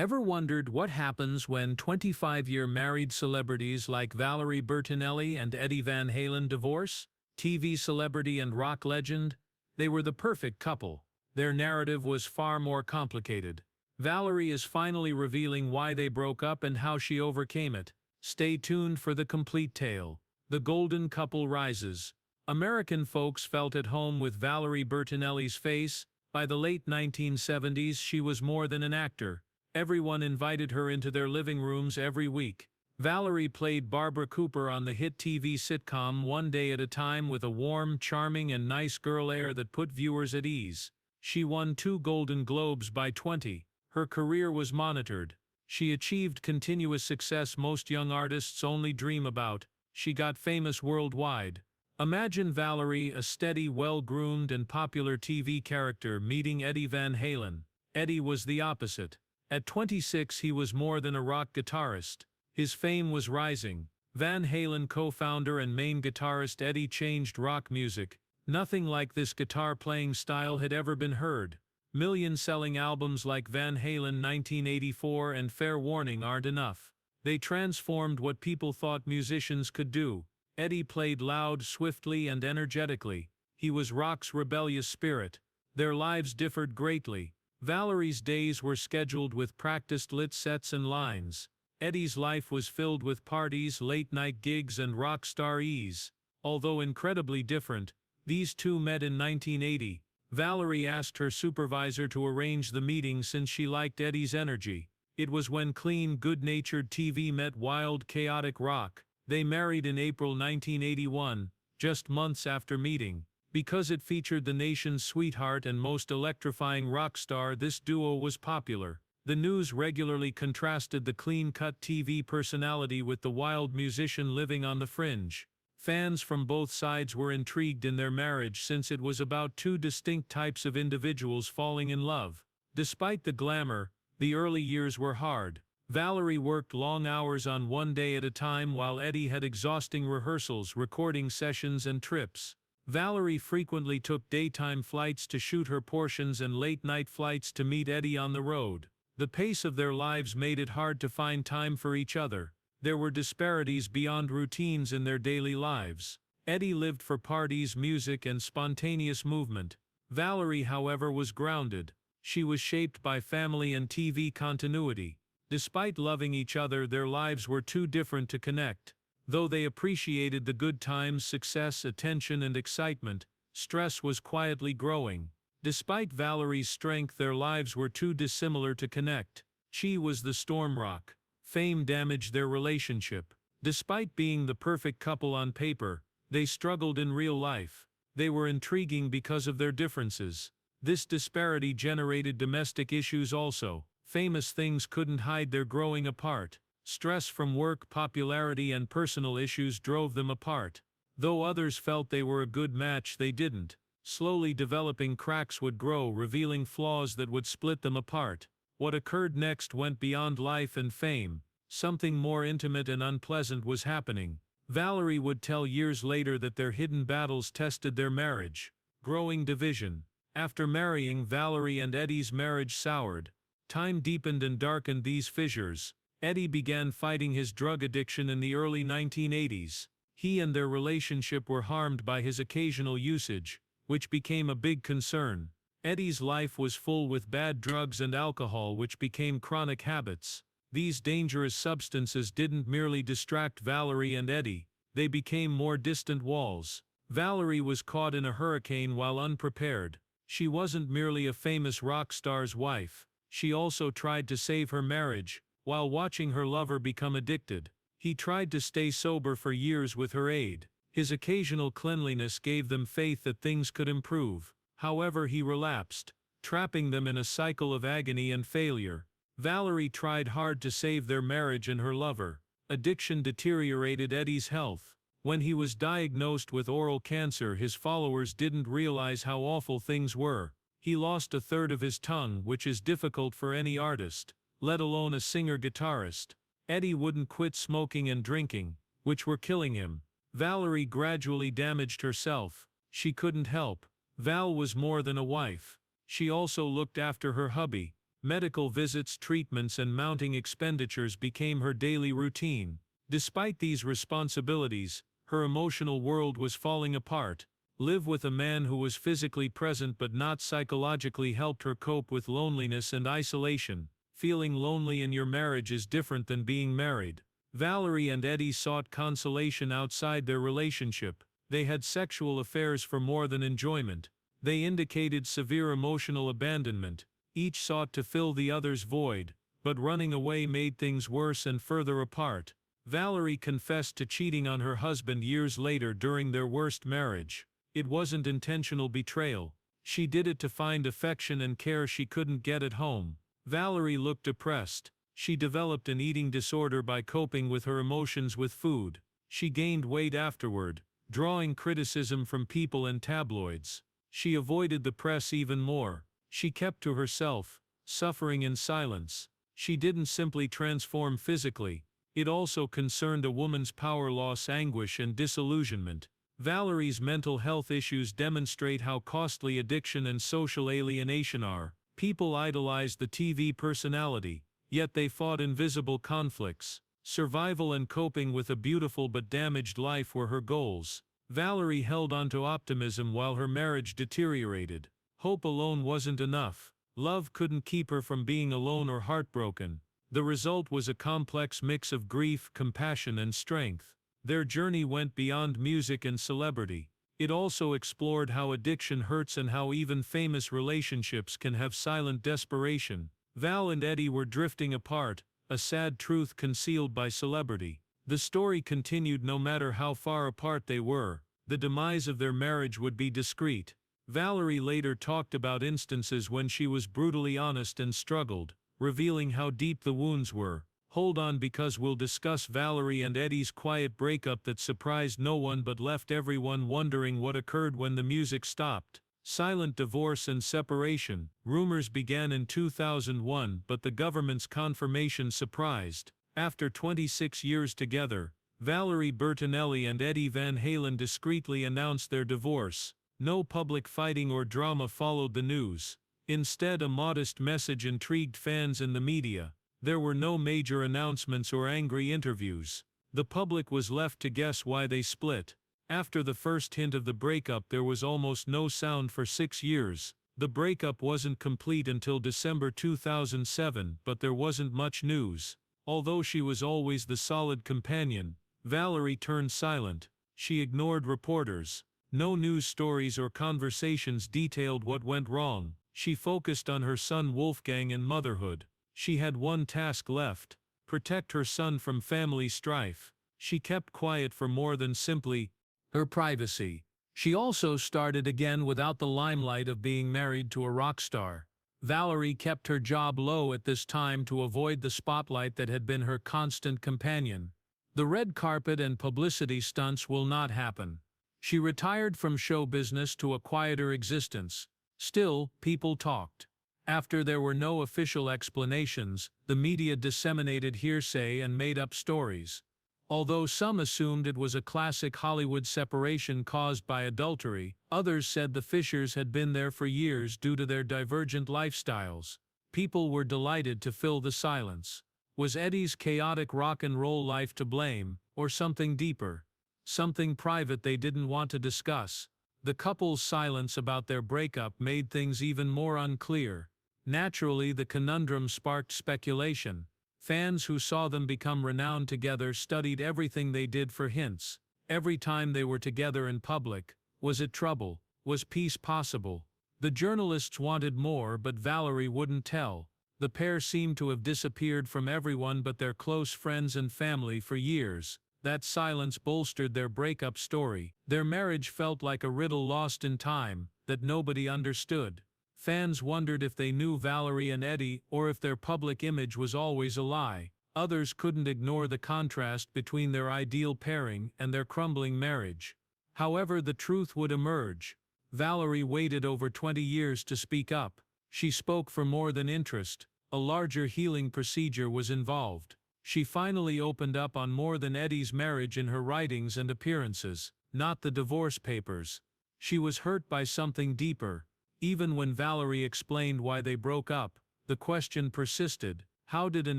Ever wondered what happens when 25-year married celebrities like Valerie Bertinelli and Eddie Van Halen divorce? TV celebrity and rock legend? They were the perfect couple. Their narrative was far more complicated. Valerie is finally revealing why they broke up and how she overcame it. Stay tuned for the complete tale. The golden couple rises. American folks felt at home with Valerie Bertinelli's face. By the late 1970s, she was more than an actor. Everyone invited her into their living rooms every week. Valerie played Barbara Cooper on the hit TV sitcom One Day at a Time with a warm, charming and nice girl air that put viewers at ease. She won 2 Golden Globes by 20. Her career was monitored. She achieved continuous success most young artists only dream about. She got famous worldwide. Imagine Valerie, a steady, well-groomed and popular TV character, meeting Eddie Van Halen. Eddie was the opposite. At 26 he was more than a rock guitarist. His fame was rising. Van Halen co-founder and main guitarist Eddie changed rock music. Nothing like this guitar-playing style had ever been heard. Million-selling albums like Van Halen 1984 and Fair Warning aren't enough. They transformed what people thought musicians could do. Eddie played loud, swiftly and energetically. He was rock's rebellious spirit. Their lives differed greatly. Valerie's days were scheduled with practiced lit sets and lines. Eddie's life was filled with parties, late-night gigs and rock star ease. Although incredibly different, these two met in 1980. Valerie asked her supervisor to arrange the meeting since she liked Eddie's energy. It was when clean, good-natured TV met wild, chaotic rock. They married in April 1981, just months after meeting. Because it featured the nation's sweetheart and most electrifying rock star, this duo was popular. The news regularly contrasted the clean-cut TV personality with the wild musician living on the fringe. Fans from both sides were intrigued in their marriage since it was about two distinct types of individuals falling in love. Despite the glamour, the early years were hard. Valerie worked long hours on One Day at a Time while Eddie had exhausting rehearsals, recording sessions and trips. Valerie frequently took daytime flights to shoot her portions and late-night flights to meet Eddie on the road. The pace of their lives made it hard to find time for each other. There were disparities beyond routines in their daily lives. Eddie lived for parties, music, and spontaneous movement. Valerie, however, was grounded. She was shaped by family and TV continuity. Despite loving each other, their lives were too different to connect. Though they appreciated the good times, success, attention, and excitement, stress was quietly growing. Despite Valerie's strength, their lives were too dissimilar to connect. She was the storm rock. Fame damaged their relationship. Despite being the perfect couple on paper, they struggled in real life. They were intriguing because of their differences. This disparity generated domestic issues also. Famous things couldn't hide their growing apart. Stress from work, popularity, and personal issues drove them apart. Though others felt they were a good match, they didn't. Slowly developing cracks would grow, revealing flaws that would split them apart. What occurred next went beyond life and fame. Something more intimate and unpleasant was happening. Valerie would tell years later that their hidden battles tested their marriage. Growing division. After marrying, Valerie and Eddie's marriage soured. Time deepened and darkened these fissures. Eddie began fighting his drug addiction in the early 1980s. He and their relationship were harmed by his occasional usage, which became a big concern. Eddie's life was full with bad drugs and alcohol, which became chronic habits. These dangerous substances didn't merely distract Valerie and Eddie, they became more distant walls. Valerie was caught in a hurricane while unprepared. She wasn't merely a famous rock star's wife. She also tried to save her marriage, while watching her lover become addicted. He tried to stay sober for years with her aid. His occasional cleanliness gave them faith that things could improve. However, he relapsed, trapping them in a cycle of agony and failure. Valerie tried hard to save their marriage and her lover. Addiction deteriorated Eddie's health. When he was diagnosed with oral cancer, his followers didn't realize how awful things were. He lost a third of his tongue, which is difficult for any artist, let alone a singer-guitarist. Eddie wouldn't quit smoking and drinking, which were killing him. Valerie gradually damaged herself. She couldn't help. Val was more than a wife. She also looked after her hubby. Medical visits, treatments, and mounting expenditures became her daily routine. Despite these responsibilities, her emotional world was falling apart. Live with a man who was physically present but not psychologically helped her cope with loneliness and isolation. Feeling lonely in your marriage is different than being married. Valerie and Eddie sought consolation outside their relationship. They had sexual affairs for more than enjoyment. They indicated severe emotional abandonment. Each sought to fill the other's void, but running away made things worse and further apart. Valerie confessed to cheating on her husband years later during their worst marriage. It wasn't intentional betrayal. She did it to find affection and care she couldn't get at home. Valerie looked depressed. She developed an eating disorder by coping with her emotions with food. She gained weight afterward, drawing criticism from people and tabloids. She avoided the press even more. She kept to herself, suffering in silence. She didn't simply transform physically. It also concerned a woman's power loss, anguish, and disillusionment. Valerie's mental health issues demonstrate how costly addiction and social alienation are. People idolized the TV personality, yet they fought invisible conflicts. Survival and coping with a beautiful but damaged life were her goals. Valerie held on to optimism while her marriage deteriorated. Hope alone wasn't enough. Love couldn't keep her from being alone or heartbroken. The result was a complex mix of grief, compassion, and strength. Their journey went beyond music and celebrity. It also explored how addiction hurts and how even famous relationships can have silent desperation. Val and Eddie were drifting apart, a sad truth concealed by celebrity. The story continued no matter how far apart they were. The demise of their marriage would be discreet. Valerie later talked about instances when she was brutally honest and struggled, revealing how deep the wounds were. Hold on, because we'll discuss Valerie and Eddie's quiet breakup that surprised no one but left everyone wondering what occurred when the music stopped. Silent divorce and separation. Rumors began in 2001, but the government's confirmation surprised. After 26 years together, Valerie Bertinelli and Eddie Van Halen discreetly announced their divorce. No public fighting or drama followed the news. Instead, a modest message intrigued fans and the media. There were no major announcements or angry interviews. The public was left to guess why they split. After the first hint of the breakup, there was almost no sound for 6 years. The breakup wasn't complete until December 2007, but there wasn't much news. Although she was always the solid companion, Valerie turned silent. She ignored reporters. No news stories or conversations detailed what went wrong. She focused on her son Wolfgang and motherhood. She had one task left: protect her son from family strife. She kept quiet for more than simply her privacy. She also started again without the limelight of being married to a rock star. Valerie kept her job low at this time to avoid the spotlight that had been her constant companion. The red carpet and publicity stunts will not happen. She retired from show business to a quieter existence. Still, people talked. After there were no official explanations, the media disseminated hearsay and made up stories. Although some assumed it was a classic Hollywood separation caused by adultery, others said the Fishers had been there for years due to their divergent lifestyles. People were delighted to fill the silence. Was Eddie's chaotic rock and roll life to blame, or something deeper? Something private they didn't want to discuss? The couple's silence about their breakup made things even more unclear. Naturally, the conundrum sparked speculation. Fans who saw them become renowned together studied everything they did for hints. Every time they were together in public, was it trouble? Was peace possible? The journalists wanted more, but Valerie wouldn't tell. The pair seemed to have disappeared from everyone but their close friends and family for years. That silence bolstered their breakup story. Their marriage felt like a riddle lost in time, that nobody understood. Fans wondered if they knew Valerie and Eddie, or if their public image was always a lie. Others couldn't ignore the contrast between their ideal pairing and their crumbling marriage. However, the truth would emerge. Valerie waited over 20 years to speak up. She spoke for more than interest. A larger healing procedure was involved. She finally opened up on more than Eddie's marriage in her writings and appearances, not the divorce papers. She was hurt by something deeper. Even when Valerie explained why they broke up, The question persisted. How did an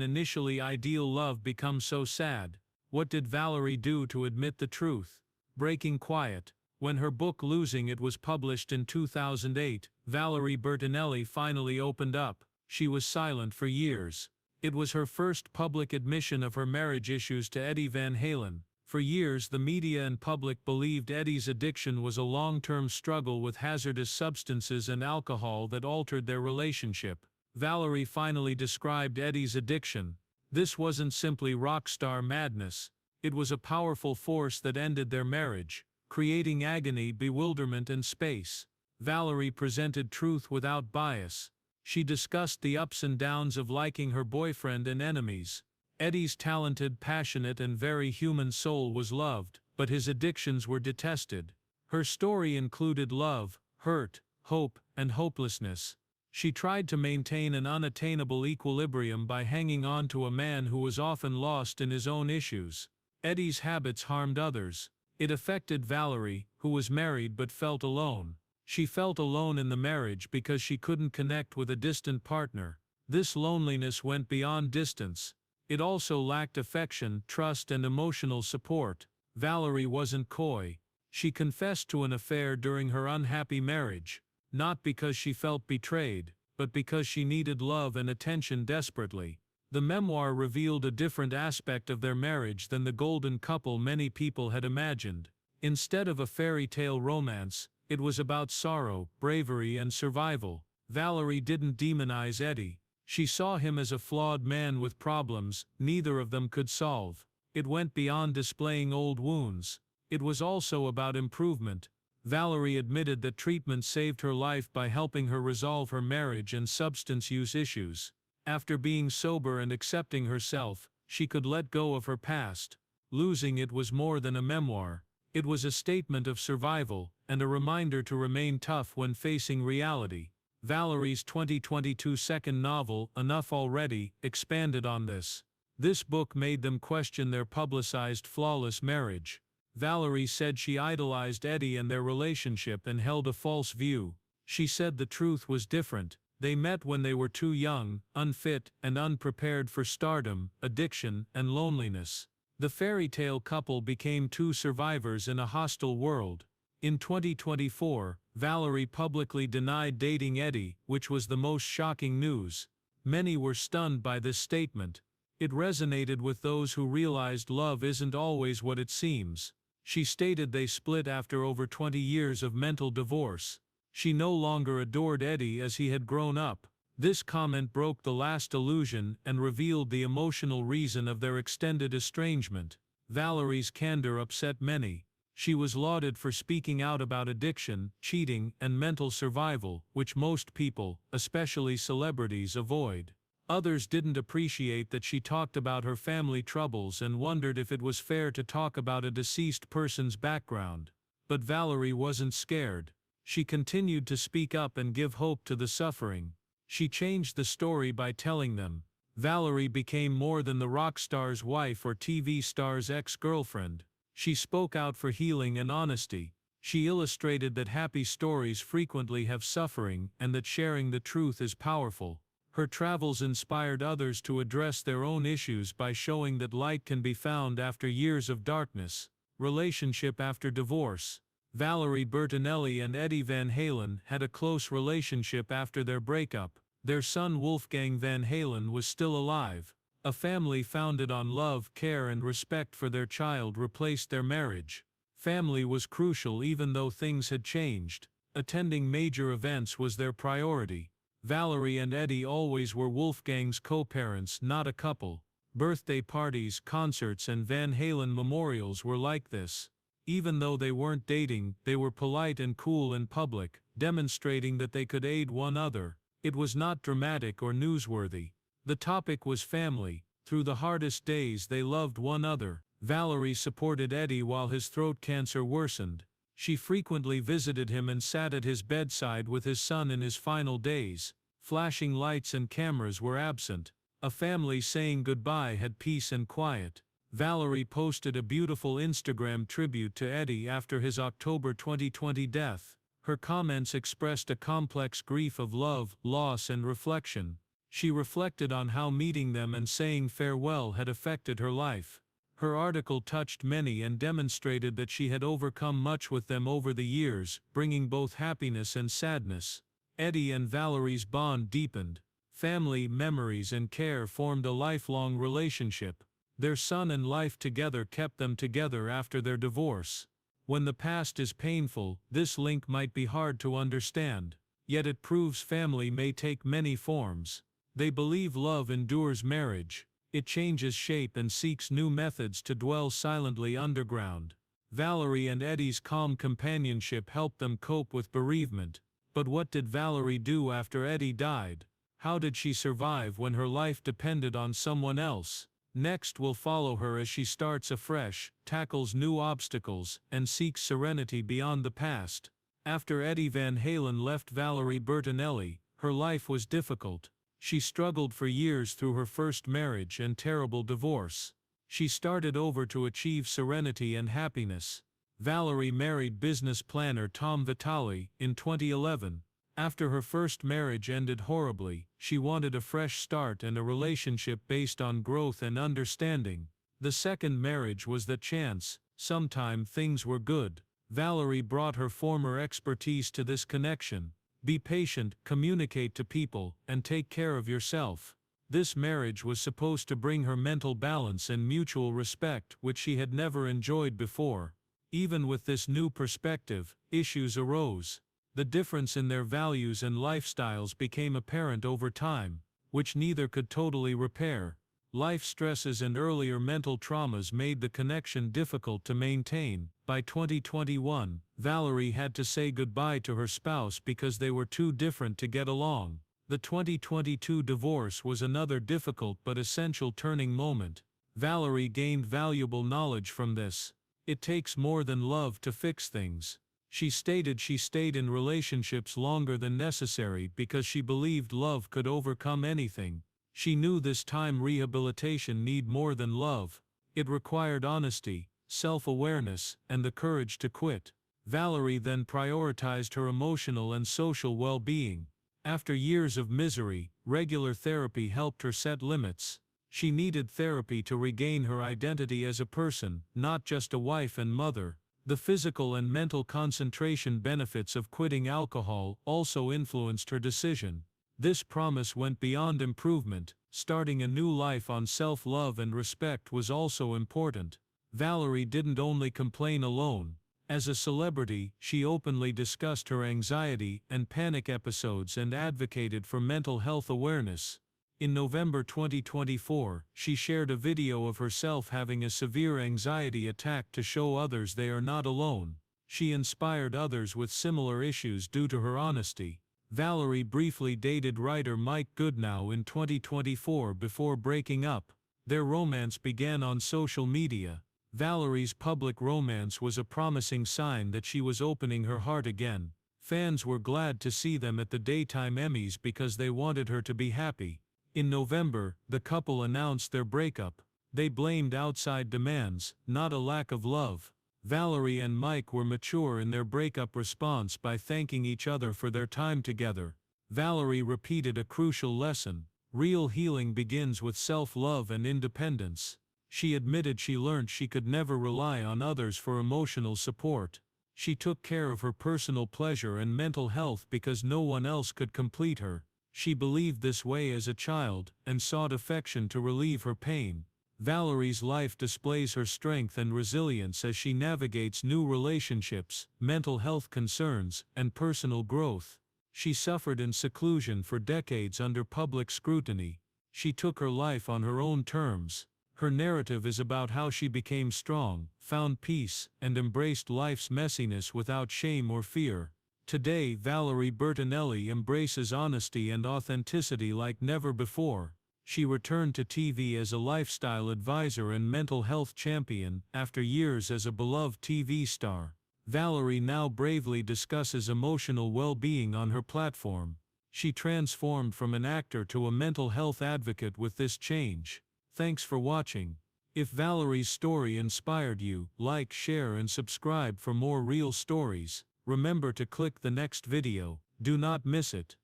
initially ideal love become so sad? What did Valerie do to admit the truth? Breaking quiet. When her book Losing It was published in 2008, Valerie Bertinelli finally opened up. She was silent for years. It was her first public admission of her marriage issues to Eddie Van Halen. For years, the media and public believed Eddie's addiction was a long-term struggle with hazardous substances and alcohol that altered their relationship. Valerie finally described Eddie's addiction. This wasn't simply rock star madness. It was a powerful force that ended their marriage, creating agony, bewilderment, and space. Valerie presented truth without bias. She discussed the ups and downs of liking her boyfriend and enemies. Eddie's talented, passionate, and very human soul was loved, but his addictions were detested. Her story included love, hurt, hope, and hopelessness. She tried to maintain an unattainable equilibrium by hanging on to a man who was often lost in his own issues. Eddie's habits harmed others. It affected Valerie, who was married but felt alone. She felt alone in the marriage because she couldn't connect with a distant partner. This loneliness went beyond distance. It also lacked affection, trust, and emotional support. Valerie wasn't coy. She confessed to an affair during her unhappy marriage, not because she felt betrayed, but because she needed love and attention desperately. The memoir revealed a different aspect of their marriage than the golden couple many people had imagined. Instead of a fairy tale romance, it was about sorrow, bravery, and survival. Valerie didn't demonize Eddie. She saw him as a flawed man with problems neither of them could solve. It went beyond displaying old wounds. It was also about improvement. Valerie admitted that treatment saved her life by helping her resolve her marriage and substance use issues. After being sober and accepting herself, she could let go of her past. Losing It was more than a memoir. It was a statement of survival, and a reminder to remain tough when facing reality. Valerie's 2022 second novel, Enough Already, expanded on this. This book made them question their publicized flawless marriage. Valerie said she idolized Eddie and their relationship and held a false view. She said the truth was different. They met when they were too young, unfit, and unprepared for stardom, addiction, and loneliness. The fairy tale couple became two survivors in a hostile world. In 2024, Valerie publicly denied dating Eddie, which was the most shocking news. Many were stunned by this statement. It resonated with those who realized love isn't always what it seems. She stated they split after over 20 years of mental divorce. She no longer adored Eddie as he had grown up. This comment broke the last illusion and revealed the emotional reason of their extended estrangement. Valerie's candor upset many. She was lauded for speaking out about addiction, cheating, and mental survival, which most people, especially celebrities, avoid. Others didn't appreciate that she talked about her family troubles and wondered if it was fair to talk about a deceased person's background. But Valerie wasn't scared. She continued to speak up and give hope to the suffering. She changed the story by telling them. Valerie became more than the rock star's wife or TV star's ex-girlfriend. She spoke out for healing and honesty. She illustrated that happy stories frequently have suffering and that sharing the truth is powerful. Her travels inspired others to address their own issues by showing that light can be found after years of darkness. Relationship after divorce. Valerie Bertinelli and Eddie Van Halen had a close relationship after their breakup. Their son Wolfgang Van Halen was still alive. A family founded on love, care, and respect for their child replaced their marriage. Family was crucial even though things had changed. Attending major events was their priority. Valerie and Eddie always were Wolfgang's co-parents, not a couple. Birthday parties, concerts, and Van Halen memorials were like this. Even though they weren't dating, they were polite and cool in public, demonstrating that they could aid one another. It was not dramatic or newsworthy. The topic was family. Through the hardest days they loved one another. Valerie supported Eddie while his throat cancer worsened. She frequently visited him and sat at his bedside with his son in his final days. Flashing lights and cameras were absent. A family saying goodbye had peace and quiet. Valerie posted a beautiful Instagram tribute to Eddie after his October 2020 death. Her comments expressed a complex grief of love, loss, and reflection. She reflected on how meeting them and saying farewell had affected her life. Her article touched many and demonstrated that she had overcome much with them over the years, bringing both happiness and sadness. Eddie and Valerie's bond deepened. Family, memories, and care formed a lifelong relationship. Their son and life together kept them together after their divorce. When the past is painful, this link might be hard to understand. Yet it proves family may take many forms. They believe love endures marriage. It changes shape and seeks new methods to dwell silently underground. Valerie and Eddie's calm companionship helped them cope with bereavement. But what did Valerie do after Eddie died? How did she survive when her life depended on someone else? Next we'll follow her as she starts afresh, tackles new obstacles, and seeks serenity beyond the past. After Eddie Van Halen left Valerie Bertinelli, her life was difficult. She struggled for years through her first marriage and terrible divorce. She started over to achieve serenity and happiness. Valerie married business planner Tom Vitale in 2011. After her first marriage ended horribly, she wanted a fresh start and a relationship based on growth and understanding. The second marriage was the chance. Sometime things were good. Valerie brought her former expertise to this connection. Be patient, communicate to people, and take care of yourself. This marriage was supposed to bring her mental balance and mutual respect, which she had never enjoyed before. Even with this new perspective, issues arose. The difference in their values and lifestyles became apparent over time, which neither could totally repair. Life stresses and earlier mental traumas made the connection difficult to maintain. By 2021, Valerie had to say goodbye to her spouse because they were too different to get along. The 2022 divorce was another difficult but essential turning moment. Valerie gained valuable knowledge from this. It takes more than love to fix things. She stated she stayed in relationships longer than necessary because she believed love could overcome anything. She knew this time rehabilitation needed more than love. It required honesty, self-awareness, and the courage to quit. Valerie then prioritized her emotional and social well-being. After years of misery, regular therapy helped her set limits. She needed therapy to regain her identity as a person, not just a wife and mother. The physical and mental concentration benefits of quitting alcohol also influenced her decision. This promise went beyond improvement. Starting a new life on self-love and respect was also important. Valerie didn't only complain alone. As a celebrity, she openly discussed her anxiety and panic episodes and advocated for mental health awareness. In November 2024, she shared a video of herself having a severe anxiety attack to show others they are not alone. She inspired others with similar issues due to her honesty. Valerie briefly dated writer Mike Goodnow in 2024 before breaking up. Their romance began on social media. Valerie's public romance was a promising sign that she was opening her heart again. Fans were glad to see them at the Daytime Emmys because they wanted her to be happy. In November, the couple announced their breakup. They blamed outside demands, not a lack of love. Valerie and Mike were mature in their breakup response by thanking each other for their time together. Valerie repeated a crucial lesson. Real healing begins with self-love and independence. She admitted she learned she could never rely on others for emotional support. She took care of her personal pleasure and mental health because no one else could complete her. She believed this way as a child, and sought affection to relieve her pain. Valerie's life displays her strength and resilience as she navigates new relationships, mental health concerns, and personal growth. She suffered in seclusion for decades under public scrutiny. She took her life on her own terms. Her narrative is about how she became strong, found peace, and embraced life's messiness without shame or fear. Today, Valerie Bertinelli embraces honesty and authenticity like never before. She returned to TV as a lifestyle advisor and mental health champion after years as a beloved TV star. Valerie now bravely discusses emotional well-being on her platform. She transformed from an actor to a mental health advocate with this change. Thanks for watching. If Valerie's story inspired you, like, share, and subscribe for more real stories. Remember to click the next video. Do not miss it.